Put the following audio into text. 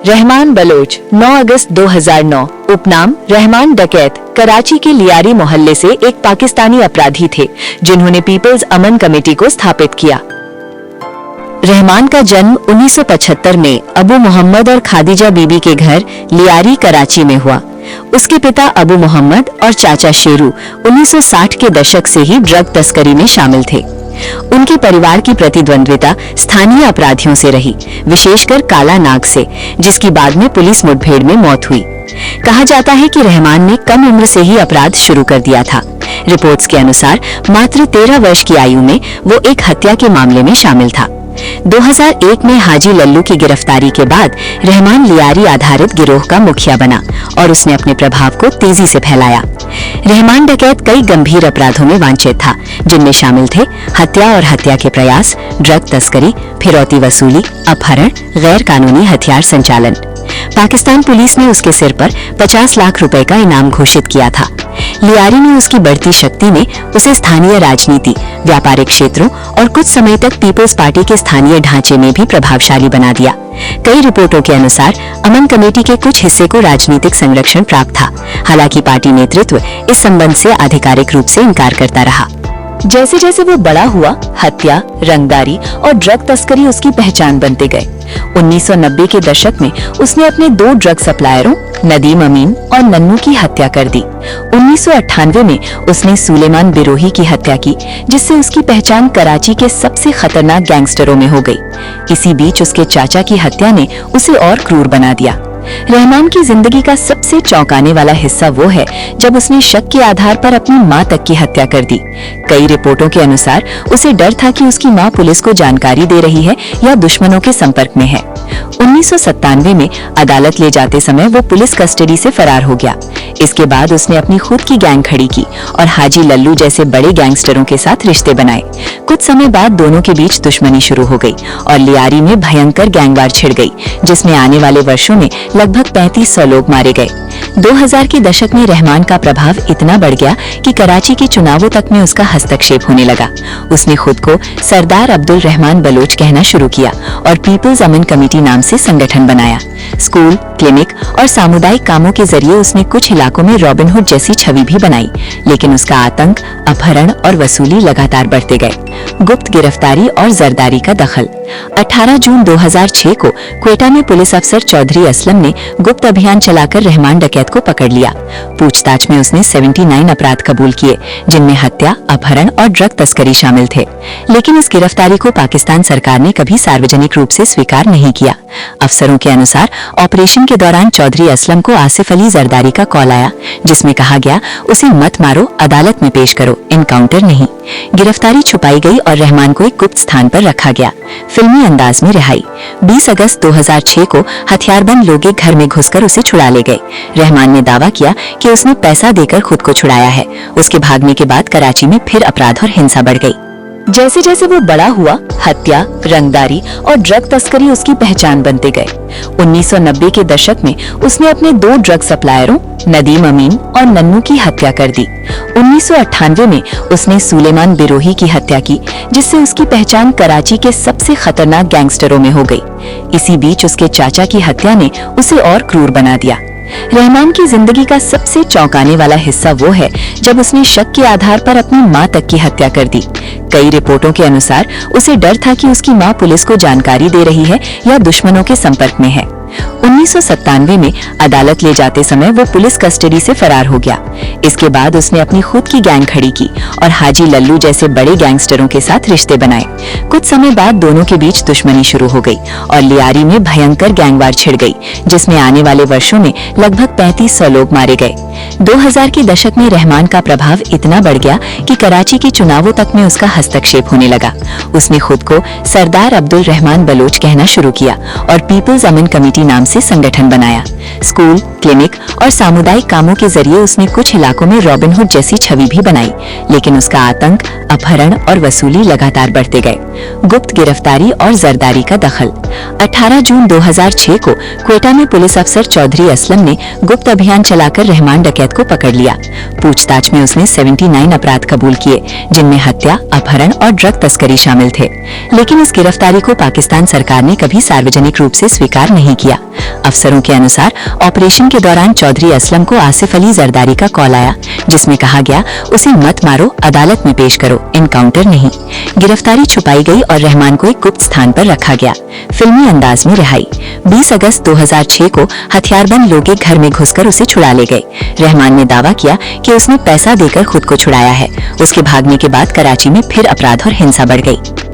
Rahman Bloch 9 अगस्त 2009 उपनाम रहमान डकैत कराची के लियारी मोहल्ले से एक पाकिस्तानी अपराधी थे जिन्होंने पीपल्स अमन कमेटी को स्थापित किया। रहमान का जन्म 1975 में अबू मोहम्मद और खादिजा बीबी के घर लियारी कराची में हुआ। उसके पिता अबू मोहम्मद और चाचा शेरू 1960 के दशक से ही ड्रग तस्करी में शामिल थे। उनके परिवार की प्रतिद्वंद्विता स्थानीय अपराधियों से रही, विशेषकर काला नाग से, जिसकी बाद में पुलिस मुठभेड़ में मौत हुई। कहा जाता है कि रहमान ने कम उम्र से ही अपराध शुरू कर दिया था। रिपोर्ट्स के अनुसार मात्र 13 वर्ष की आयु में वो एक हत्या के मामले में शामिल था। 2001 में हाजी लल्लू की गिरफ्तारी के बाद रहमान लियारी आधारित गिरोह का मुखिया बना और उसने अपने प्रभाव को तेजी से फैलाया। रहमान डकैत कई गंभीर अपराधों में वांछित था, जिनमें शामिल थे हत्या और हत्या के प्रयास, ड्रग तस्करी, फिरौती वसूली, अपहरण, गैर कानूनी हथियार संचालन। पाकिस्तान पुलिस ने उसके सिर पर 50 लाख रुपए का इनाम घोषित किया था। लियारी में उसकी बढ़ती शक्ति ने उसे स्थानीय राजनीति, व्यापारिक क्षेत्रों और कुछ समय तक पीपल्स पार्टी के स्थानीय ढांचे में भी प्रभावशाली बना दिया। कई रिपोर्टों के अनुसार अमन कमेटी के कुछ हिस्से को राजनीतिक संरक्षण प्राप्त था, हालांकि पार्टी नेतृत्व इस संबंध से आधिकारिक रूप से इनकार करता रहा। जैसे जैसे वो बड़ा हुआ, हत्या, रंगदारी और ड्रग तस्करी उसकी पहचान बनते गए। 1990 के दशक में उसने अपने 2 ड्रग सप्लायरों नदीम अमीन और नन्नू की हत्या कर दी। 1998 में उसने सुलेमान बिरोही की हत्या की, जिससे उसकी पहचान कराची के सबसे खतरनाक गैंगस्टरों में हो गई। इसी बीच उसके चाचा की हत्या ने उसे और क्रूर बना दिया। रहमान की जिंदगी का सबसे चौंकाने वाला हिस्सा वो है जब उसने शक के आधार पर अपनी मां तक की हत्या कर दी। कई रिपोर्टों के अनुसार उसे डर था कि उसकी मां पुलिस को जानकारी दे रही है या दुश्मनों के संपर्क में है। 1997 में अदालत ले जाते समय वो पुलिस कस्टडी से फरार हो गया। इसके बाद उसने अपनी खुद की गैंग खड़ी की और हाजी लल्लू जैसे बड़े गैंगस्टरों के साथ रिश्ते बनाए। कुछ समय बाद दोनों के बीच दुश्मनी शुरू हो गई और लियारी में भयंकर गैंगवार छिड़ गई, जिसमें आने वाले वर्षों में लगभग 3500 लोग मारे गए। 2000 के दशक में रहमान का प्रभाव इतना बढ़ गया कि कराची के चुनावों तक में उसका हस्तक्षेप होने लगा। उसने खुद को सरदार अब्दुल रहमान बलोच कहना शुरू किया और पीपल्स अमन कमेटी नाम से संगठन बनाया। स्कूल, क्लिनिक और सामुदायिक कामों के जरिए उसने कुछ इलाकों में रॉबिनहुड जैसी छवि भी बनाई, लेकिन उसका आतंक, अपहरण और वसूली लगातार बढ़ते गए। गुप्त गिरफ्तारी और जरदारी का दखल। 18 जून 2006 को क्वेटा में पुलिस अफसर चौधरी असलम ने गुप्त अभियान चलाकर रहमान डकैत को पकड़ लिया। पूछताछ में उसने 79 अपराध कबूल किए, जिनमें हत्या, अपहरण और ड्रग तस्करी शामिल थे। लेकिन इस गिरफ्तारी को पाकिस्तान सरकार ने कभी सार्वजनिक रूप से स्वीकार नहीं किया। अफसरों के अनुसार ऑपरेशन के दौरान चौधरी असलम को आसिफ अली जरदारी का कॉल आया, जिसमें कहा गया उसे मत मारो, अदालत में पेश करो, इनकाउंटर नहीं। गिरफ्तारी छुपाई गई और रहमान को एक गुप्त स्थान पर रखा गया। फिल्मी अंदाज में रिहाई। 20 अगस्त 2006 को हथियारबंद लोग एक घर में घुसकर उसे छुड़ा ले गए। रहमान ने दावा किया कि उसने पैसा देकर खुद को छुड़ाया है। उसके भागने के बाद कराची में फिर अपराध और हिंसा बढ़ गई। जैसे जैसे वो बड़ा हुआ, हत्या, रंगदारी और ड्रग तस्करी उसकी पहचान बनते गए। 1990 के दशक में उसने अपने 2 ड्रग सप्लायरों नदीम अमीन और नन्नू की हत्या कर दी। 1998 में उसने सुलेमान बिरोही की हत्या की, जिससे उसकी पहचान कराची के सबसे खतरनाक गैंगस्टरों में हो गई। इसी बीच उसके चाचा की हत्या ने उसे और क्रूर बना दिया। रहमान की जिंदगी का सबसे चौंकाने वाला हिस्सा वो है जब उसने शक के आधार पर अपनी मां तक की हत्या कर दी। कई रिपोर्टों के अनुसार उसे डर था कि उसकी मां पुलिस को जानकारी दे रही है या दुश्मनों के संपर्क में है। 1997 में अदालत ले जाते समय वो पुलिस कस्टडी से फरार हो गया। इसके बाद उसने अपनी खुद की गैंग खड़ी की और हाजी लल्लू जैसे बड़े गैंगस्टरों के साथ रिश्ते बनाए। कुछ समय बाद दोनों के बीच दुश्मनी शुरू हो गई और लियारी में भयंकर गैंगवार छिड़ गई, जिसमें आने वाले वर्षों में लगभग 3500 लोग मारे गए। 2000 के दशक में रहमान का प्रभाव इतना बढ़ गया कि कराची के चुनावों तक में उसका हस्तक्षेप होने लगा। उसने खुद को सरदार अब्दुल रहमान बलोच कहना शुरू किया और पीपल्स अमन कमेटी नाम से संगठन बनाया। स्कूल, क्लिनिक और सामुदायिक कामों के जरिए उसने कुछ इलाकों में रॉबिनहुड जैसी छवि भी बनाई, लेकिन उसका आतंक, अपहरण और वसूली लगातार बढ़ते गए। गुप्त गिरफ्तारी और जरदारी का दखल। 18 जून 2006 को क्वेटा में पुलिस अफसर चौधरी असलम ने गुप्त अभियान चलाकर रहमान डकैत को पकड़ लिया। पूछताछ में उसने 79 अपराध कबूल किए, जिनमें हत्या, अपहरण और ड्रग तस्करी शामिल थे। लेकिन इस गिरफ्तारी को पाकिस्तान सरकार ने कभी सार्वजनिक रूप से स्वीकार नहीं किया। अफसरों के अनुसार ऑपरेशन के दौरान चौधरी असलम को आसिफ अली जरदारी का कॉल आया, जिसमें कहा गया उसे मत मारो, अदालत में पेश करो, एनकाउंटर नहीं। गिरफ्तारी छुपाई गई और रहमान को एक गुप्त स्थान पर रखा गया। फिल्मी अंदाज में रिहाई। 20 अगस्त 2006 को हथियारबंद लोग एक घर में घुसकर उसे छुड़ा ले गए। रहमान ने दावा किया कि उसने पैसा देकर खुद को छुड़ाया है। उसके भागने के बाद कराची में फिर अपराध और हिंसा बढ़ गई।